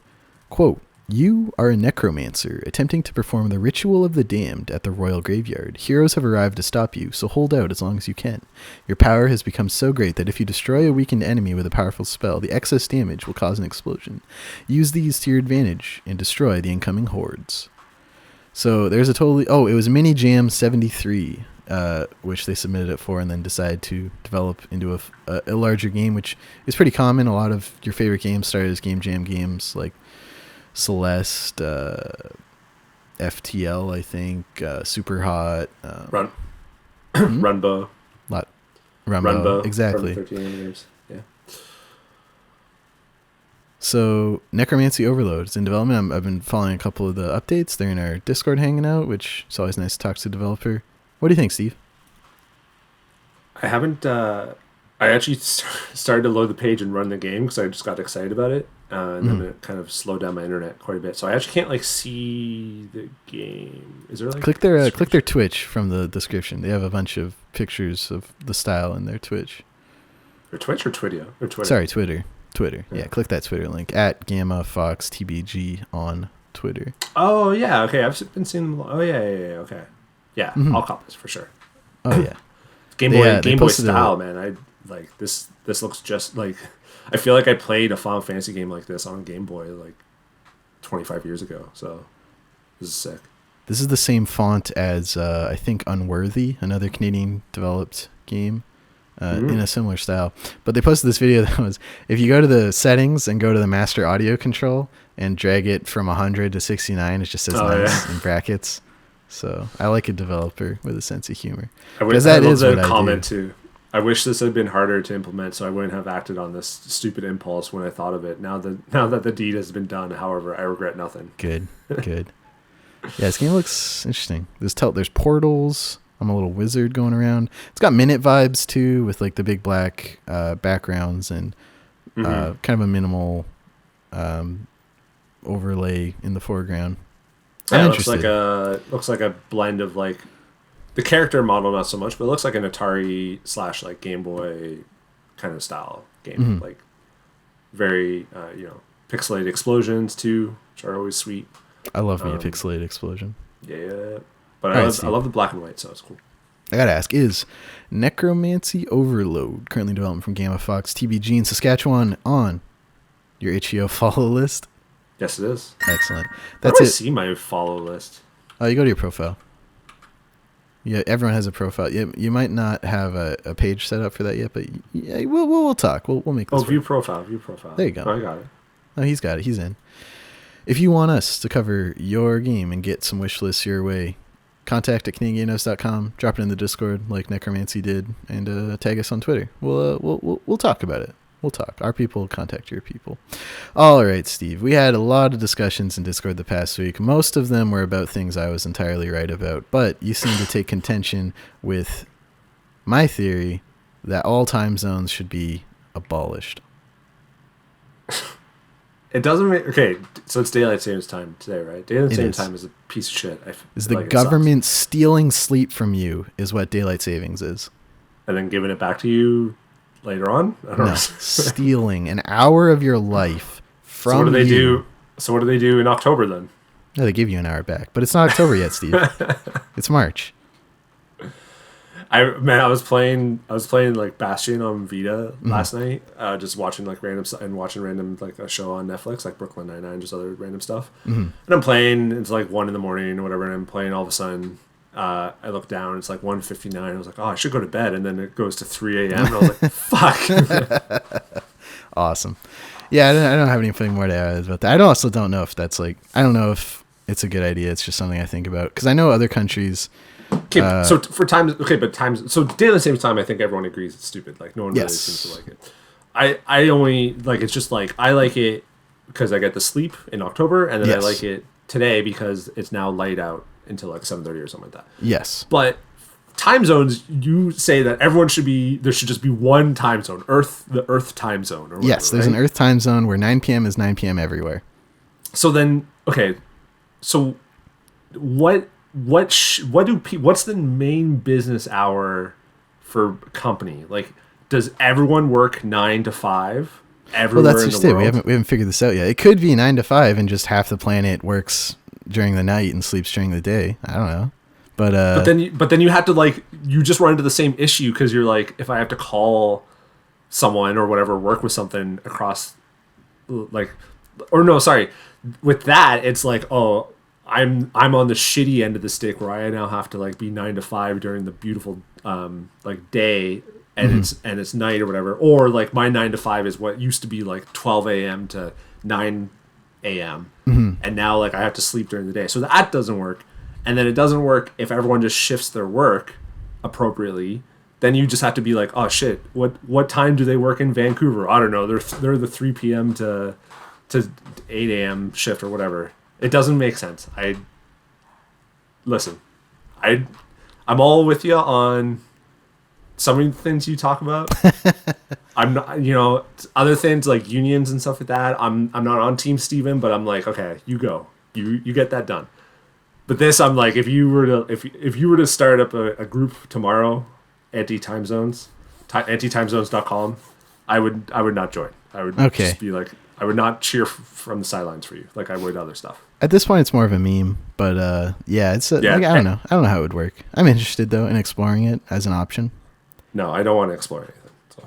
Quote, "You are a necromancer attempting to perform the ritual of the damned at the royal graveyard. Heroes have arrived to stop you, so hold out as long as you can. Your power has become so great that if you destroy a weakened enemy with a powerful spell, the excess damage will cause an explosion. Use these to your advantage and destroy the incoming hordes." So there's it was Mini Jam 73, which they submitted it for and then decided to develop into a larger game, which is pretty common. A lot of your favorite games started as game jam games, like Celeste, FTL, I think, Super Hot, Runbow. Runbow, exactly. Run 13 games. Yeah. So Necromancy Overload is in development. I've been following a couple of the updates. They're in our Discord hanging out, which is always nice to talk to a developer. What do you think, Steve? I haven't. I actually started to load the page and run the game because I just got excited about it, and then it kind of slowed down my internet quite a bit. So I actually can't like see the game. Is there like click their Twitch from the description? They have a bunch of pictures of the style in their Twitch. Or Twitch or Twitter? Sorry, Twitter. Yeah, click that Twitter link at Gamma Fox TBG on Twitter. Oh yeah, okay. I've been seeing them. Oh yeah, okay. Yeah, I'll cop this for sure. Oh yeah. Game Boy style, man. I like this. This looks just like. I feel like I played a Final Fantasy game like this on Game Boy like 25 years ago. So this is sick. This is the same font as I think Unworthy, another Canadian developed game in a similar style. But they posted this video that was, if you go to the settings and go to the master audio control and drag it from 100 to 69, it just says nice in brackets. So I like a developer with a sense of humor. Because that is what comment too. I wish this had been harder to implement, so I wouldn't have acted on this stupid impulse when I thought of it. Now that the deed has been done, however, I regret nothing. Good. Yeah, this game looks interesting. There's portals. I'm a little wizard going around. It's got Minute vibes too, with like the big black backgrounds and kind of a minimal overlay in the foreground. Yeah, it looks like a blend of like the character model, not so much, but it looks like an Atari / like Game Boy kind of style game. Like very pixelated explosions too, which are always sweet. I love me a pixelated explosion. Yeah, but I love the black and white, so it's cool. I gotta ask, is Necromancy Overload currently development from Gamma Fox TBG in Saskatchewan on your HEO follow list? Yes, it is. Excellent. That's it. I see my follow list. Oh, you go to your profile. Yeah, everyone has a profile. You might not have a page set up for that yet, but yeah, we'll talk. We'll make this. View profile. There you go. Oh, I got it. Oh, he's got it. He's in. If you want us to cover your game and get some wish lists your way, contact@canadiangamehouse.com. Drop it in the Discord like Necromancy did, and tag us on Twitter. We'll talk about it. We'll talk. Our people will contact your people. All right, Steve. We had a lot of discussions in Discord the past week. Most of them were about things I was entirely right about, but you seem to take contention with my theory that all time zones should be abolished. It doesn't make... Okay, so it's daylight savings time today, right? Daylight savings is. time is a piece of shit. Is the government stealing sleep from you is what daylight savings is. And then giving it back to you later on? I don't know. Stealing an hour of your life from So what do they you. do? So what do they do in October then? No, they give you an hour back. But it's not October yet, Steve. It's March. I was playing like Bastion on Vita last night, just watching like random like a show on Netflix, like Brooklyn Nine-Nine, just other random stuff. And I'm playing. It's like 1 a.m. or whatever, and I'm playing. All of a sudden, I look down. It's like 1:59. I was like, oh, I should go to bed, and then it goes to 3 a.m. And I was like, fuck. Awesome. Yeah, I don't have anything more to add about that. I also don't know if that's like, I don't know if it's a good idea. It's just something I think about because I know other countries. Okay, so for times, so daylight savings time, I think everyone agrees it's stupid. Like no one really seems to like it. I only like, it's just like I like it because I get the sleep in October, and then I like it today because it's now light out until like 7:30 or something like that. Yes, but time zones, you say that there should just be one time zone, the Earth time zone. Or whatever, yes, there's an Earth time zone where 9 p.m. is 9 p.m. everywhere. So then, okay, so what's the main business hour for company? Like, does everyone work 9 to 5 everywhere? Well, that's just it. We haven't figured this out yet. It could be 9 to 5 and just half the planet works during the night and sleeps during the day. I don't know. But then you have to, like, you just run into the same issue because you're like, if I have to call someone or whatever, work with something across, like, or no, sorry, with that it's like, oh, I'm on the shitty end of the stick where I now have to like be 9 to 5 during the beautiful like day, and it's night or whatever, or like my 9 to 5 is what used to be like 12 a.m. to 9 a.m. And now like I have to sleep during the day, so that doesn't work. And then it doesn't work if everyone just shifts their work appropriately. Then you just have to be like, oh shit, what time do they work in Vancouver? I don't know. They're the 3 p.m. to 8 a.m. shift or whatever. It doesn't make sense. I'm all with you on some of the things you talk about. I'm not, other things like unions and stuff like that. I'm not on Team Steven, but I'm like, okay, you go, you get that done. But this, I'm like, if you were to start up a group tomorrow, anti-timezones.com, I would not join. I would just be like, I would not cheer from the sidelines for you like I would other stuff. At this point, it's more of a meme, but it's like, I don't know. I don't know how it would work. I'm interested though in exploring it as an option. No, I don't want to explore anything. So.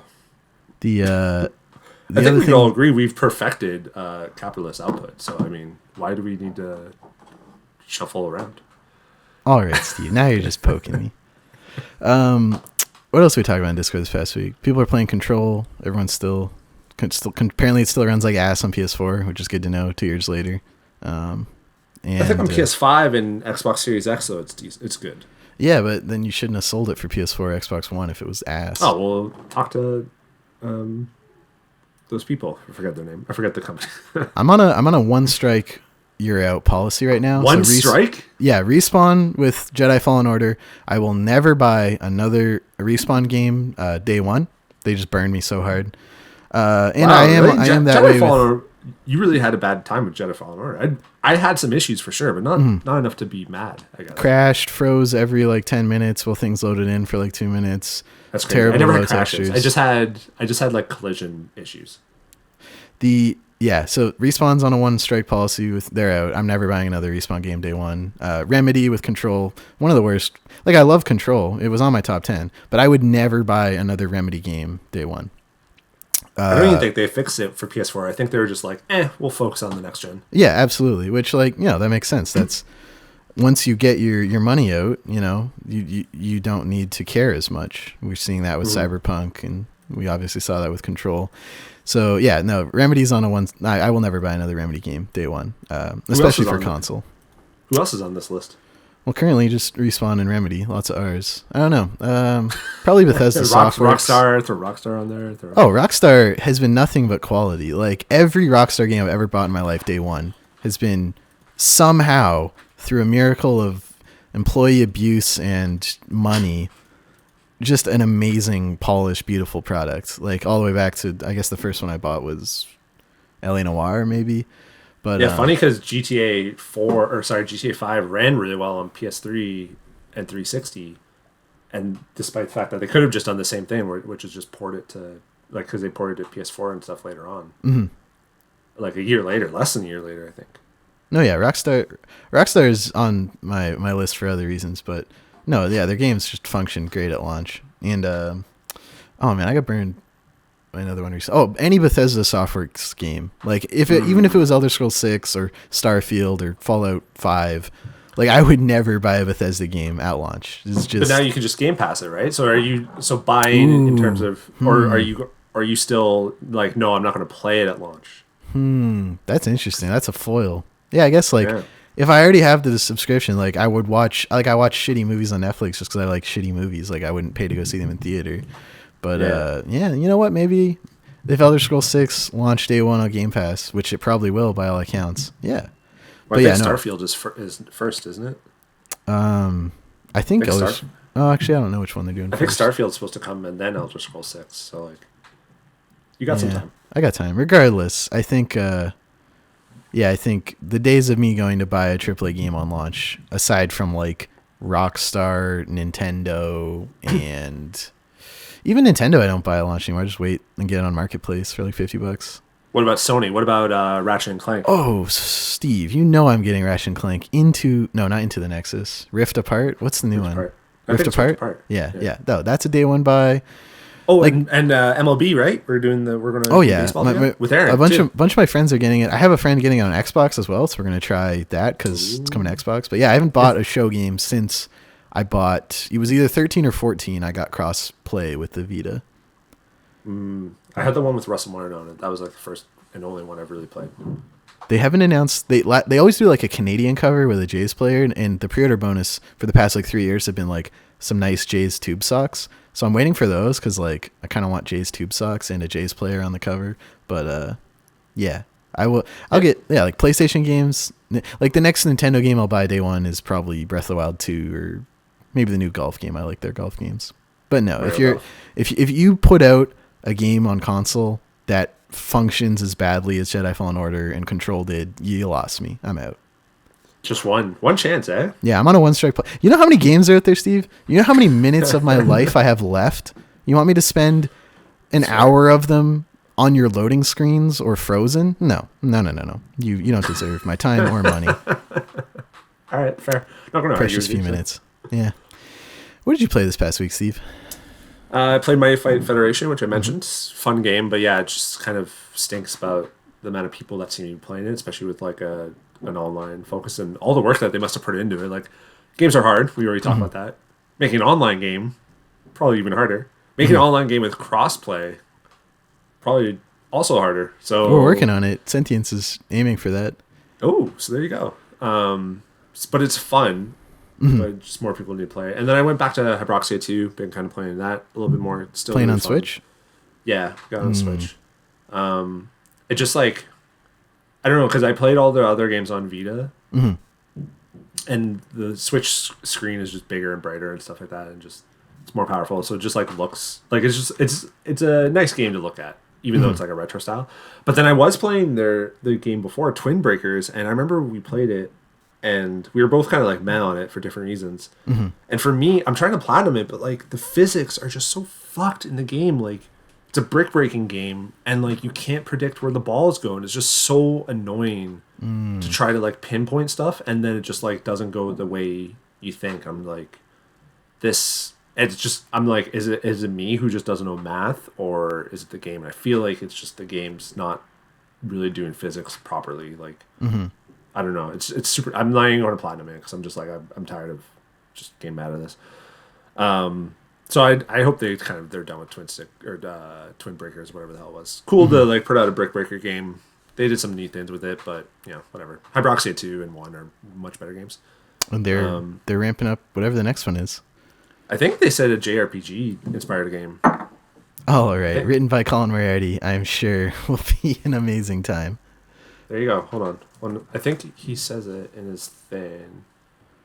I think we can all agree we've perfected capitalist output. So I mean, why do we need to shuffle around? All right, Steve. Now you're just poking me. What else did we talk about in Discord this past week? People are playing Control. Everyone's still apparently it still runs like ass on PS4, which is good to know 2 years later. And I think on PS5 and Xbox Series X though it's good. Yeah, but then you shouldn't have sold it for PS4 or Xbox One if it was ass. Oh well, talk to those people. I forget their name. I forget the company. I'm on a one strike you're out policy right now. One strike? Yeah, Respawn with Jedi Fallen Order. I will never buy another Respawn game day one. They just burned me so hard. And wow, I am that Jedi way. Fallen, you really had a bad time with Jedi Fallen Order. I had some issues for sure, but not enough to be mad. I guess. Crashed, froze every like 10 minutes while things loaded in for like 2 minutes. That's crazy. Terrible. I never had crashes. I just had like collision issues. So Respawn's on a one strike policy with they're out. I'm never buying another Respawn game day one. Remedy with Control, one of the worst. Like I love Control. It was on my top 10, but I would never buy another Remedy game day one. I don't even think they fixed it for PS4. I think they were just like, we'll focus on the next gen. Yeah, absolutely. Which, like, that makes sense. That's once you get your money out, you don't need to care as much. We're seeing that with Cyberpunk, and we obviously saw that with Control. So yeah, no, Remedy's on a one. I will never buy another Remedy game day one, especially for console. Who else is on this list? Well, currently just Respawn and Remedy, lots of R's. I don't know. Probably Bethesda Softworks. Rockstar, throw Rockstar on there. Oh, Rockstar has been nothing but quality. Like every Rockstar game I've ever bought in my life, day one, has been somehow through a miracle of employee abuse and money, just an amazing, polished, beautiful product. Like all the way back to, I guess the first one I bought was LA Noire, maybe. But yeah, funny because GTA 5 ran really well on PS3 and 360, and despite the fact that they could have just done the same thing, which is just port it to like because they ported to PS4 and stuff later on, like a year later, less than a year later, I think. No, yeah, Rockstar is on my list for other reasons, but no, yeah, their games just function great at launch. And oh man, I got burned. Another one. Oh, any Bethesda Softworks game. Like even if it was Elder Scrolls 6 or Starfield or Fallout 5, like I would never buy a Bethesda game at launch. It's just. But now you can just Game Pass it, right? So are you buying in terms of, or are you still like, no, I'm not going to play it at launch? That's interesting. That's a foil. Yeah, I guess like if I already have the subscription, like I would watch. Like I watch shitty movies on Netflix just because I like shitty movies. Like I wouldn't pay to go see them in theater. But yeah, you know what? Maybe if Elder Scrolls 6 launched day one on Game Pass, which it probably will by all accounts. Yeah. Well, I think Starfield is first, isn't it? I think Oh, actually, I don't know which one they're doing. I think Starfield's supposed to come and then Elder Scrolls 6. So like, you got some time. I got time. Regardless, I think. I think the days of me going to buy a AAA game on launch, aside from like Rockstar, Nintendo, and even Nintendo, I don't buy at launch anymore. I just wait and get it on Marketplace for like $50. What about Sony? What about Ratchet and Clank? Oh, Steve, you know I'm getting Ratchet and Clank not into the Nexus. Rift Apart. What's the new one? Rift Apart. Yeah. No, that's a day one buy. Oh, like, and MLB, right? We're gonna. Oh yeah, baseball with Aaron. A bunch of my friends are getting it. I have a friend getting it on Xbox as well, so we're gonna try that because it's coming to Xbox. But yeah, I haven't bought a show game since I bought. It was either 13 or 14. I got cross play with the Vita. I had the one with Russell Martin on it. That was like the first and only one I've really played. They haven't announced. They always do like a Canadian cover with a Jays player, and the pre-order bonus for the past like 3 years have been like some nice Jays tube socks. So I'm waiting for those because like I kind of want Jays tube socks and a Jays player on the cover. But yeah, I'll get like PlayStation games. Like the next Nintendo game I'll buy day one is probably Breath of the Wild 2 or maybe the new golf game. I like their golf games. But no, if you put out a game on console that functions as badly as Jedi Fallen Order and Control did, you lost me. I'm out. Just one chance, eh? Yeah, I'm on a one-strike play. You know how many games are out there, Steve? You know how many minutes of my life I have left? You want me to spend an hour of them on your loading screens or frozen? No. You don't deserve my time or money. All right, fair. Not gonna precious few minutes. Yeah. What did you play this past week, Steve? I played Mighty Fight Federation, which I mentioned. Fun game, but yeah, it just kind of stinks about the amount of people that seem to be playing it, especially with like an online focus and all the work that they must have put into it. Like, games are hard. We already talked about that. Making an online game, probably even harder. Making an online game with crossplay, probably also harder. So we're working on it. Sentience is aiming for that. Oh, so there you go. But it's fun. But just more people need to play. And then I went back to Hyperoxia 2. Been kind of playing that a little bit more. Still playing really on fun. Switch? Yeah, got on Switch. It just like, I don't know, because I played all the other games on Vita. And the Switch screen is just bigger and brighter and stuff like that. And just, it's more powerful. So it just like looks, like it's a nice game to look at. Even though it's like a retro style. But then I was playing the game before, Twin Breakers. And I remember we played it. And we were both kind of like mad on it for different reasons. And for me, I'm trying to platinum it, but like the physics are just so fucked in the game. Like, it's a brick breaking game, and like you can't predict where the ball is going. It's just so annoying to try to like pinpoint stuff, and then it just like doesn't go the way you think. I'm like, this. It's just, I'm like, is it me who just doesn't know math, or is it the game? And I feel like it's just the game's not really doing physics properly. Like. I don't know. It's super. I'm not even going to platinum it because I'm just like I'm tired of just getting mad at this. So I hope they're done with Twin Breakers, whatever the hell it was. Cool to like put out a brick breaker game. They did some neat things with it, but whatever. Hyperoxia 2 and 1 are much better games. And they're ramping up whatever the next one is. I think they said a JRPG inspired game. All right, written by Colin Moriarty, I'm sure will be an amazing time. There you go. Hold on. I think he says it in his thing.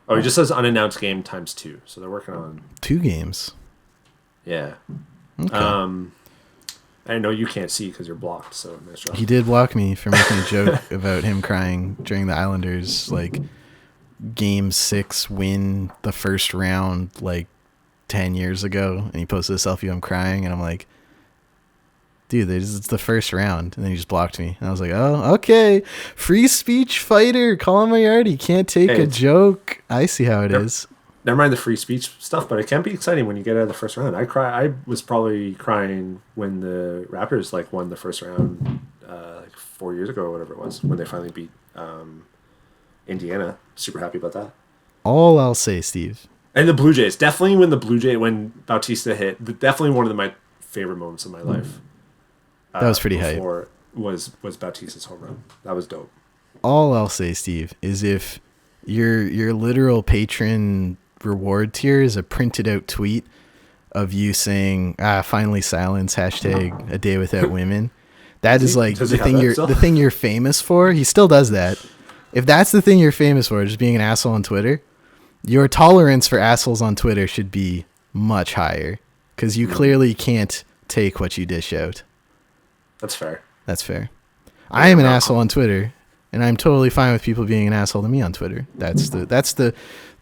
Oh, he just says unannounced game ×2. So they're working on 2 games. Yeah. Okay. I know you can't see because you're blocked. So nice job. He did block me for making a joke about him crying during the Islanders Game 6 win the first round 10 years ago, and he posted a selfie of him crying, and I'm like, dude, it's the first round. And then he just blocked me, and I was like, oh, okay, free speech fighter Colin Moriarty can't take a joke. I see how it is. Never mind the free speech stuff, but it can be exciting when you get out of the first round. I was probably crying when the Raptors won the first round 4 years ago or whatever it was, when they finally beat Indiana. Super happy about that. All I'll say, Steve. And the Blue Jays. Definitely when Bautista hit, definitely one of my favorite moments of my life. That was pretty hype. Was Bautista's home run. That was dope. All I'll say, Steve, is if your literal patron reward tier is a printed out tweet of you saying, finally silence, hashtag a day without women. That is the thing you're famous for. He still does that. If that's the thing you're famous for, just being an asshole on Twitter, your tolerance for assholes on Twitter should be much higher, because you clearly can't take what you dish out. That's fair. That's fair. I am an asshole on Twitter, and I'm totally fine with people being an asshole to me on Twitter. That's the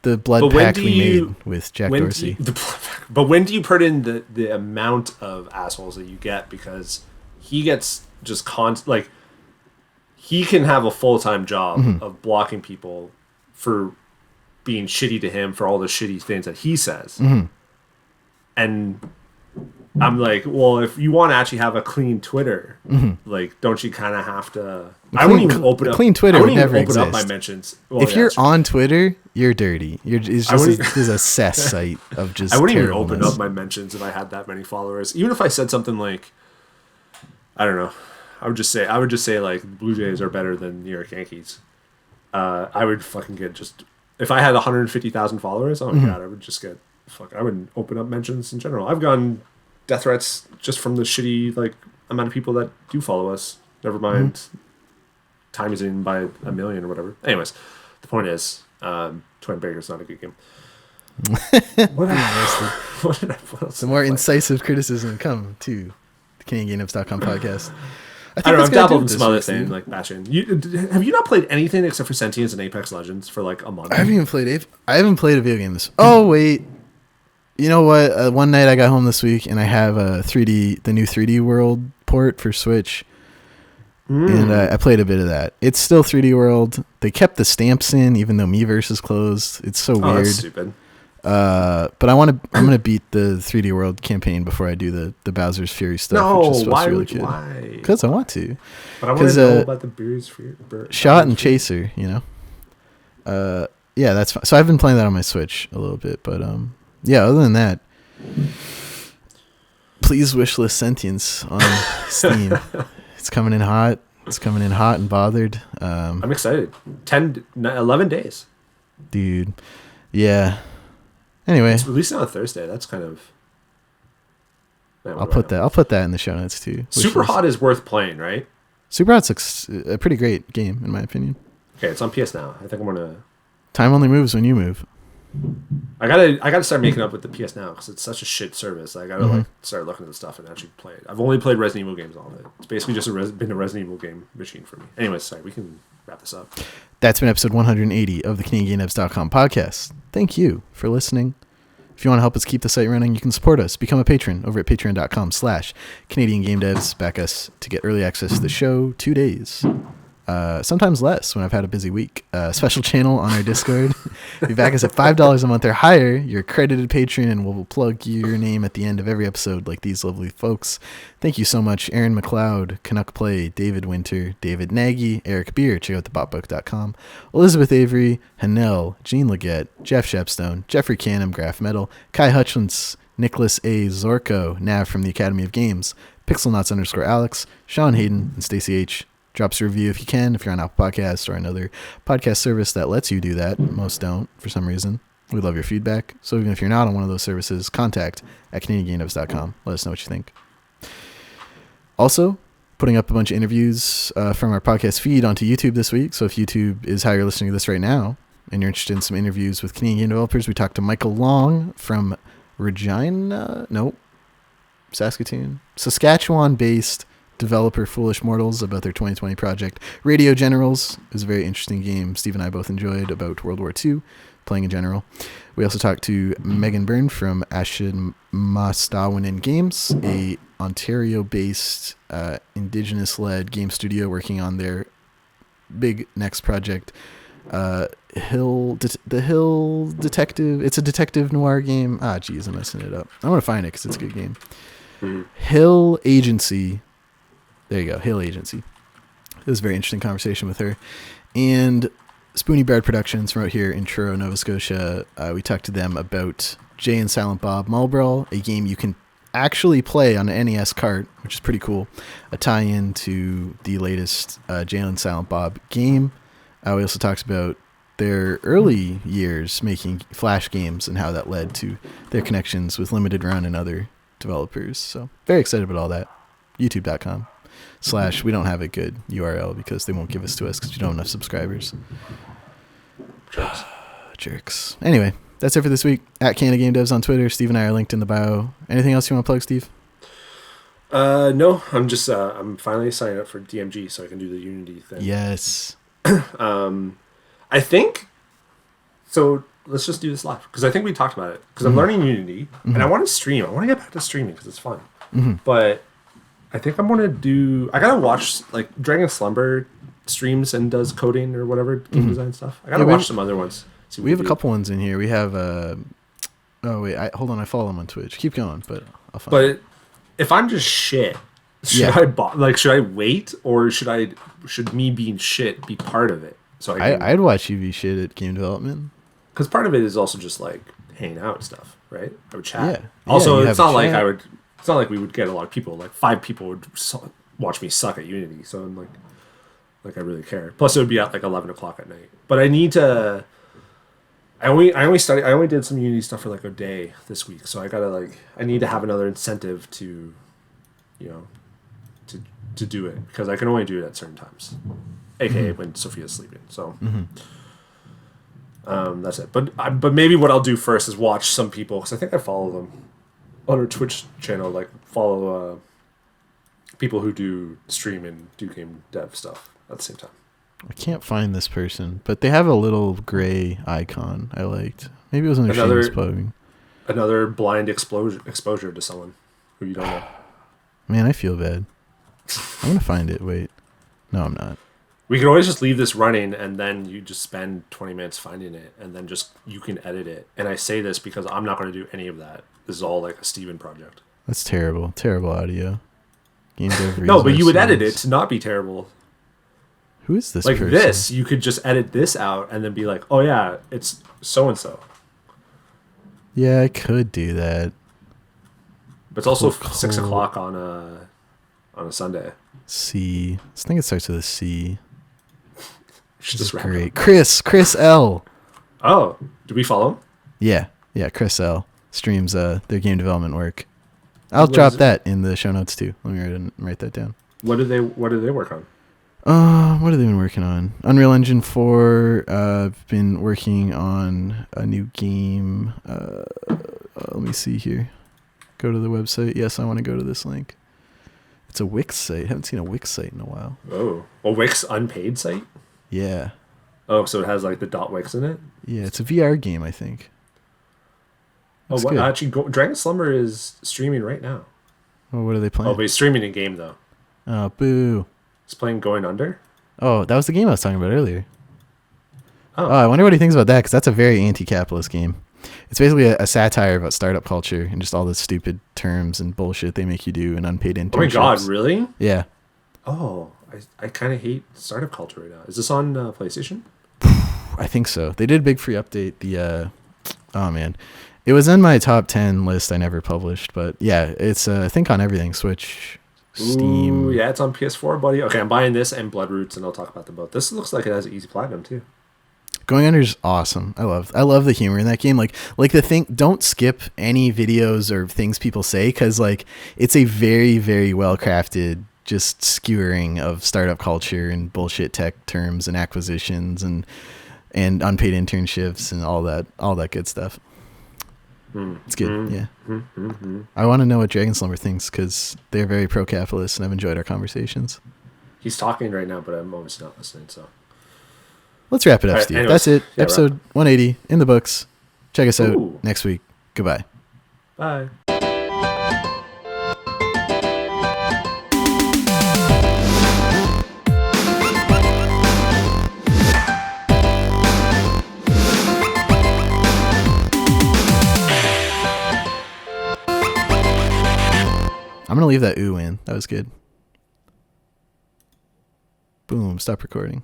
blood pact we made with Jack Dorsey. But when do you put in the amount of assholes that you get? Because he gets just he can have a full-time job of blocking people for being shitty to him for all the shitty things that he says. And I'm like, well, if you want to actually have a clean Twitter, don't you kind of have to? I wouldn't even open up. Clean Twitter would never open exist. Up my mentions. Well, if you're on Twitter, you're dirty. It's just a cess site of just. I wouldn't even open up my mentions if I had that many followers. Even if I said something like, I don't know, I would just say the Blue Jays are better than New York Yankees. I would fucking get just, if I had 150,000 followers, oh my god, I would just get I wouldn't open up mentions in general. I've gotten death threats just from the shitty amount of people that do follow us. Never mind times in by 1 million or whatever. Anyways, the point is, Twin Breaker's not a good game. What else? Some more incisive criticism come to the CanadianGameDevs.com podcast. I don't know. I've dabbled in some other things like bashing. Have you not played anything except for Sentience and Apex Legends for a month? I haven't even played I haven't played a video game this. Oh wait, you know what? One night I got home this week and I have the new 3D World port for Switch, and I played a bit of that. It's still 3D World. They kept the stamps in even though Miiverse is closed. It's so weird. That's stupid. But I'm gonna beat the 3D World campaign before I do the Bowser's Fury stuff. No, which is supposed to be really why? Because I want to. But I want to know about the Bowser's Fury. Shot and Chaser, yeah, that's fine. So I've been playing that on my Switch a little bit, but yeah. Other than that, please wishlist Sentience on Steam. It's coming in hot. It's coming in hot and bothered. I'm excited. 11 days, dude. Yeah. Anyway, it's releasing on Thursday. That's kind of. Man, I'll put that in the show notes too. Super Hot is worth playing, right? Super Hot's a pretty great game in my opinion. Okay, it's on PS Now. I think I'm gonna. Time only moves when you move. I gotta start making up with the PS Now because it's such a shit service. I gotta start looking at the stuff and actually play it. I've only played Resident Evil games all of it. It's basically just been a Resident Evil game machine for me. Anyways, sorry, we can wrap this up. That's been episode 180 of the CanadianGameDevs.com podcast. Thank you for listening. If you want to help us keep the site running, you can support us. Become a patron over at patreon.com/CanadianGameDevs. Back us to get early access to the show 2 days. Sometimes less when I've had a busy week. Special channel on our Discord. If you back us at $5 a month or higher, you're accredited patron and we'll plug your name at the end of every episode like these lovely folks. Thank you so much, Aaron McLeod, Canuck Play, David Winter, David Nagy, Eric Beer, check out thebotbook.com, Elizabeth Avery, Hanel, Jean Leggett, Jeff Shepstone, Jeffrey Canham, Graph Metal, Kai Hutchins, Nicholas A. Zorko, Nav from the Academy of Games, Pixelnuts _Alex, Sean Hayden, and Stacey H. Drop us a review if you can, if you're on Apple Podcasts or another podcast service that lets you do that. Most don't, for some reason. We love your feedback. So even if you're not on one of those services, contact at CanadianGameDevs.com. Let us know what you think. Also, putting up a bunch of interviews from our podcast feed onto YouTube this week. So if YouTube is how you're listening to this right now, and you're interested in some interviews with Canadian game developers, we talked to Michael Long from Saskatchewan-based developer Foolish Mortals about their 2020 project. Radio Generals is a very interesting game Steve and I both enjoyed about World War II, playing in general. We also talked to Megan Byrne from Ashidmastawinin Games, a Ontario-based Indigenous-led game studio working on their big next project, The Hill Detective. It's a detective noir game. I'm messing it up. I'm gonna find it because it's a good game. Hill Agency. There you go, Hill Agency. It was a very interesting conversation with her. And Spoony Bird Productions from out here in Truro, Nova Scotia. We talked to them about Jay and Silent Bob Mall Brawl, a game you can actually play on an NES cart, which is pretty cool. A tie-in to the latest Jay and Silent Bob game. We also talked about their early years making Flash games and how that led to their connections with Limited Run and other developers. So very excited about all that. YouTube.com/ we don't have a good URL because they won't give us to us because we don't have enough subscribers. Jerks. Anyway, that's it for this week. At Canada Game Devs on Twitter. Steve and I are linked in the bio. Anything else you want to plug, Steve? No, I'm just I'm finally signing up for DMG so I can do the Unity thing. Yes. I think so. Let's just do this live because I think we talked about it because I'm learning Unity and I want to stream. I want to get back to streaming because it's fun. But I think I'm gonna do. I gotta watch like Dragon Slumber streams and does coding or whatever game design stuff. I gotta watch some other ones. We have a couple ones in here. We have hold on. I follow him on Twitch. Keep going, but I'll find. But if I'm just shit, should I wait or should me being shit be part of it? So I'd watch you be shit at game development. Because part of it is also just like hanging out and stuff, right? I would chat. Yeah. Also, it's not like it's not like we would get a lot of people. Like 5 people would watch me suck at Unity. So I'm like I really care. Plus, it would be at like 11 o'clock at night. But I need to. I only did some Unity stuff for like a day this week. So I need to have another incentive to, to do it because I can only do it at certain times, aka when Sophia's sleeping. So. That's it. But maybe what I'll do first is watch some people because I think I follow them on her Twitch channel. Like follow people who do stream and do game dev stuff at the same time. I can't find this person, but they have a little gray icon I liked. Maybe it was another plugging. Another blind exposure to someone who you don't know. Man, I feel bad. I'm gonna find it. Wait, no, I'm not. We could always just leave this running and then you just spend 20 minutes finding it and then you can edit it. And I say this because I'm not going to do any of that. This is all like a Steven project. That's terrible. Terrible audio. Game dev no, but you would edit it to not be terrible. Who is this like person? This, you could just edit this out and then be like, oh yeah, it's so-and-so. Yeah, I could do that. But it's also 6 o'clock on a Sunday. C. I think it starts with a C. Just great. Chris L. Oh, do we follow him? Yeah. Chris L. streams their game development work. I'll drop that in the show notes too. Let me write that down. What do they work on? What have they been working on? Unreal Engine 4. I've been working on a new game. Let me see here. Go to the website. Yes, I want to go to this link. It's a Wix site. I haven't seen a Wix site in a while. Oh, a Wix unpaid site? Yeah. Oh, so it has like the .wix in it? Yeah, it's a VR game, I think. That's good. Actually, Dragon Slumber is streaming right now. Well, what are they playing? Oh, but he's streaming a game though. Oh, boo. He's playing Going Under? Oh, that was the game I was talking about earlier. Oh, I wonder what he thinks about that because that's a very anti-capitalist game. It's basically a satire about startup culture and just all the stupid terms and bullshit they make you do and unpaid internships. Oh my god, really? Yeah. Oh, I kind of hate startup culture right now. Is this on PlayStation? I think so. They did a big free update. Oh man, it was in my top 10 list I never published, but yeah, it's I think on everything: Switch, Steam. Ooh, yeah, it's on PS4, buddy. Okay, I'm buying this and Bloodroots, and I'll talk about them both. This looks like it has easy platinum too. Going Under is awesome. I love the humor in that game. Like the thing. Don't skip any videos or things people say because like it's a very very well crafted just skewering of startup culture and bullshit tech terms and acquisitions and unpaid internships and all that good stuff. It's good. Yeah. I want to know what Dragon Slumber thinks because they're very pro-capitalist and I've enjoyed our conversations. He's talking right now, but I'm obviously not listening. So let's wrap it up, right, Steve. anyways, That's it. yeah, Episode 180 in the books. Check us out Ooh. next week. Goodbye. Bye. I'm going to leave that ooh in. That was good. Boom. Stop recording.